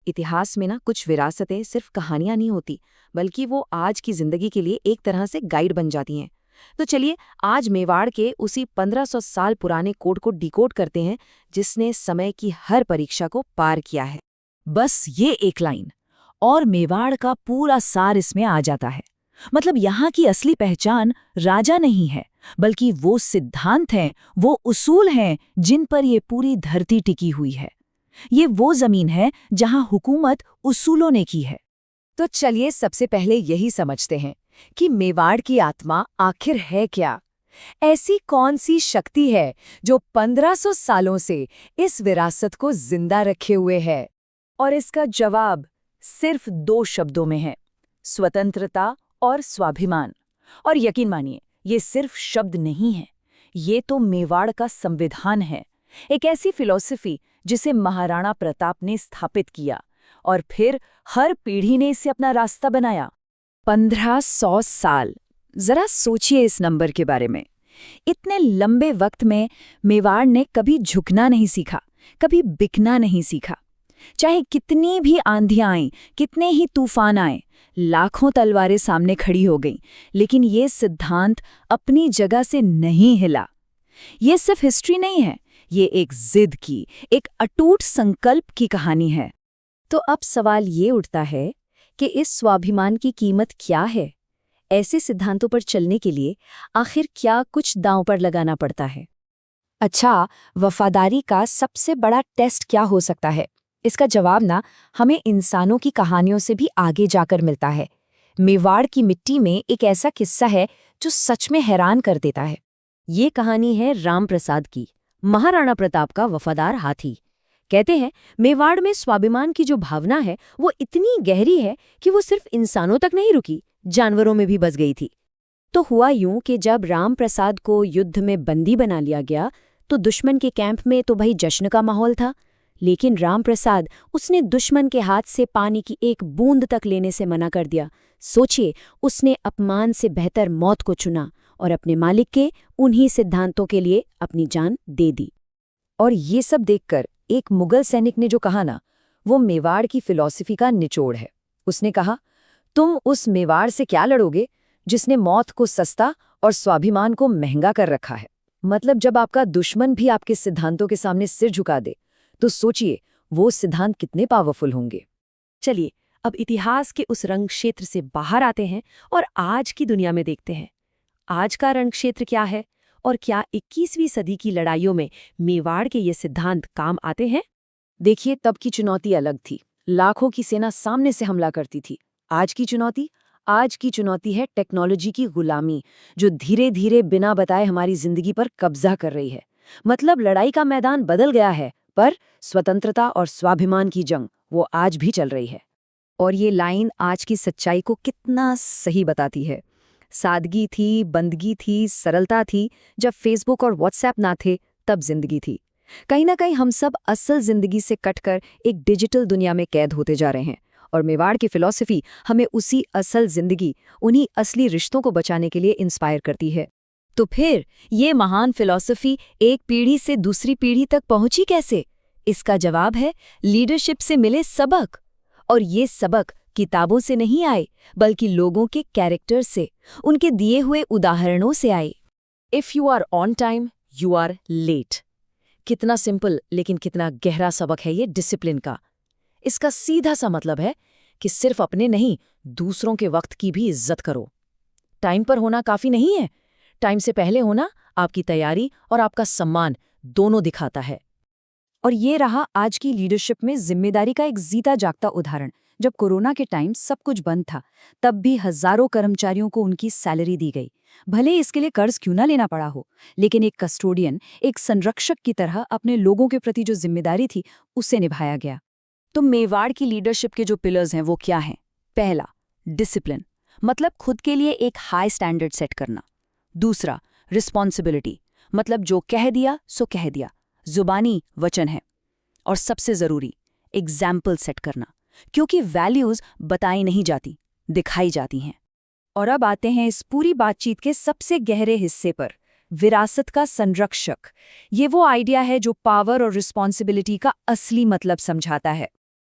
इतिहास में ना कुछ विरासतें सिर्फ कहानियां नहीं होती, बल्कि वो आज की जिंदगी के लिए एक तरह से गाइड बन जाती हैं। तो चलिए, आज मेवाड़ के उसी 1500 साल पुराने कोड को डिकोड करते हैं, जिसने समय की हर परीक्षा को पार किया है। बस ये एक लाइन और मेवाड़ का पूरा सार इसमें आ जाता है। मतलब यहाँ की असली पहचान राजा नहीं है, बल्कि वो सिद्धांत हैं, वो उसूल हैं जिन पर ये पूरी धरती टिकी हुई है। ये वो जमीन है जहाँ हुकूमत उसूलों ने की है। तो चलिए सबसे पहले यही समझते हैं कि मेवाड़ की आत्मा आखिर है क्या। ऐसी कौन सी शक्ति है जो 1500 सालों से इस विरासत को जिंदा रखे हुए है? और इसका जवाब सिर्फ 2 शब्दों में है, स्वतंत्रता और स्वाभिमान। और यकीन मानिए, ये सिर्फ शब्द नहीं है, ये तो मेवाड़ का संविधान है। एक ऐसी फिलॉसफी जिसे महाराणा प्रताप ने स्थापित किया और फिर हर पीढ़ी ने इसे अपना रास्ता बनाया। 1500 साल, जरा सोचिए इस नंबर के बारे में। इतने लंबे वक्त में मेवाड़ ने कभी झुकना नहीं सीखा, कभी बिकना नहीं सीखा। चाहे कितनी भी आंधियां आईं, कितने ही तूफान आए, लाखों तलवारें सामने खड़ी हो गईं, लेकिन ये सिद्धांत अपनी जगह से नहीं हिला। ये सिर्फ हिस्ट्री नहीं है, ये एक जिद की, एक अटूट संकल्प की कहानी है। तो अब सवाल ये उठता है कि इस स्वाभिमान की कीमत क्या है? ऐसे सिद्धांतों पर चलने के लिए आखिर क्या कुछ दांव पर लगाना पड़ता है? अच्छा, वफादारी का सबसे बड़ा टेस्ट क्या हो सकता है? इसका जवाब ना हमें इंसानों की कहानियों से भी आगे जाकर मिलता है। मेवाड़ की मिट्टी में एक ऐसा किस्सा है जो सच में हैरान कर देता है। ये कहानी है राम प्रसाद की, महाराणा प्रताप का वफादार हाथी। कहते हैं मेवाड़ में स्वाभिमान की जो भावना है वो इतनी गहरी है कि वो सिर्फ इंसानों तक नहीं रुकी, जानवरों में भी बस गई थी। तो हुआ यूं कि जब राम प्रसाद को युद्ध में बंदी बना लिया गया तो दुश्मन के कैंप में तो भाई जश्न का माहौल था। लेकिन राम प्रसाद, उसने दुश्मन के हाथ से पानी की एक बूंद तक लेने से मना कर दिया। सोचिए, उसने अपमान से बेहतर मौत को चुना और अपने मालिक के उन्हीं सिद्धांतों के लिए अपनी जान दे दी। और ये सब देखकर एक मुगल सैनिक ने जो कहा ना, वो मेवाड़ की फिलॉसफी का निचोड़ है। उसने कहा, तुम उस मेवाड़ से क्या लड़ोगे जिसने मौत को सस्ता और स्वाभिमान को महंगा कर रखा है। मतलब जब आपका दुश्मन भी आपके सिद्धांतों के सामने सिर झुका दे, तो सोचिए वो सिद्धांत कितने पावरफुल होंगे। चलिए, अब इतिहास के उस रंग क्षेत्र से बाहर आते हैं और आज की दुनिया में देखते हैं। आज का रंग क्षेत्र क्या है और क्या 21वीं सदी की लड़ाइयों में मेवाड़ के ये सिद्धांत काम आते हैं? देखिए, तब की चुनौती अलग थी। लाखों की सेना सामने से हमला करती थी। आज की चुनौती है टेक्नोलॉजी की गुलामी, जो धीरे धीरे बिना बताए हमारी जिंदगी पर कब्जा कर रही है। मतलब लड़ाई का मैदान बदल गया है, पर स्वतंत्रता और स्वाभिमान की जंग वो आज भी चल रही है। और ये लाइन आज की सच्चाई को कितना सही बताती है। सादगी थी, बंदगी थी, सरलता थी। जब फेसबुक और व्हाट्सएप ना थे, तब जिंदगी थी। कहीं ना कहीं हम सब असल जिंदगी से कटकर एक डिजिटल दुनिया में कैद होते जा रहे हैं। और मेवाड़ की फिलॉसफी हमें उसी असल जिंदगी, उन्हीं असली रिश्तों को बचाने के लिए इंस्पायर करती है। तो फिर ये महान फिलॉसफी एक पीढ़ी से दूसरी पीढ़ी तक पहुंची कैसे? इसका जवाब है लीडरशिप से मिले सबक। और ये सबक किताबों से नहीं आए, बल्कि लोगों के कैरेक्टर से, उनके दिए हुए उदाहरणों से आए। If you are on time, you are late. कितना सिंपल, लेकिन कितना गहरा सबक है ये डिसिप्लिन का। इसका सीधा सा मतलब है कि सिर्फ अपने नहीं, दूसरों के वक्त की भी इज्जत करो। टाइम पर होना काफी नहीं है, टाइम से पहले होना आपकी तैयारी और आपका सम्मान दोनों दिखाता है। और ये रहा आज की लीडरशिप में जिम्मेदारी का एक जीता जागता उदाहरण। जब कोरोना के टाइम सब कुछ बंद था, तब भी हजारों कर्मचारियों को उनकी सैलरी दी गई। भले इसके लिए कर्ज क्यों ना लेना पड़ा हो, लेकिन एक कस्टोडियन, एक संरक्षक की तरह अपने लोगों के प्रति जो जिम्मेदारी थी, उसे निभाया गया। तो मेवाड़ की लीडरशिप के जो पिलर्स हैं वो क्या हैं? पहला, डिसिप्लिन, मतलब खुद के लिए एक हाई स्टैंडर्ड सेट करना। दूसरा, रिस्पॉन्सिबिलिटी, मतलब जो कह दिया सो कह दिया, जुबानी वचन है। और सबसे जरूरी, एग्जाम्पल सेट करना, क्योंकि वैल्यूज बताई नहीं जाती, दिखाई जाती हैं। और अब आते हैं इस पूरी बातचीत के सबसे गहरे हिस्से पर, विरासत का संरक्षक। ये वो आइडिया है जो पावर और रिस्पॉन्सिबिलिटी का असली मतलब समझाता है।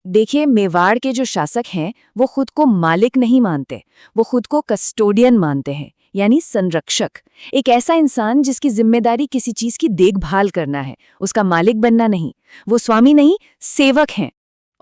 देखिए, मेवाड़ के जो शासक हैं वो खुद को मालिक नहीं मानते, वो खुद को कस्टोडियन मानते हैं, यानी संरक्षक। एक ऐसा इंसान जिसकी जिम्मेदारी किसी चीज की देखभाल करना है, उसका मालिक बनना नहीं। वो स्वामी नहीं, सेवक हैं।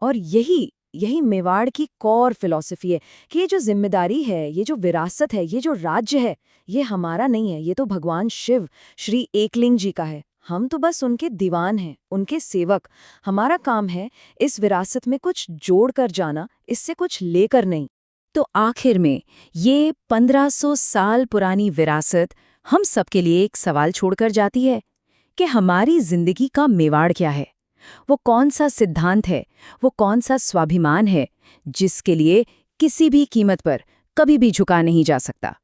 और यही यही मेवाड़ की कोर फिलॉसफी है कि ये जो जिम्मेदारी है, ये जो विरासत है, ये जो राज्य है, ये हमारा नहीं है, ये तो भगवान शिव, श्री एकलिंग जी का है। हम तो बस उनके दीवान हैं, उनके सेवक। हमारा काम है इस विरासत में कुछ जोड़ कर जाना, इससे कुछ लेकर नहीं। तो आखिर में ये 1500 साल पुरानी विरासत हम सबके लिए एक सवाल छोड़कर जाती है कि हमारी जिंदगी का मेवाड़ क्या है। वो कौन सा सिद्धांत है, वो कौन सा स्वाभिमान है जिसके लिए किसी भी कीमत पर कभी भी झुका नहीं जा सकता।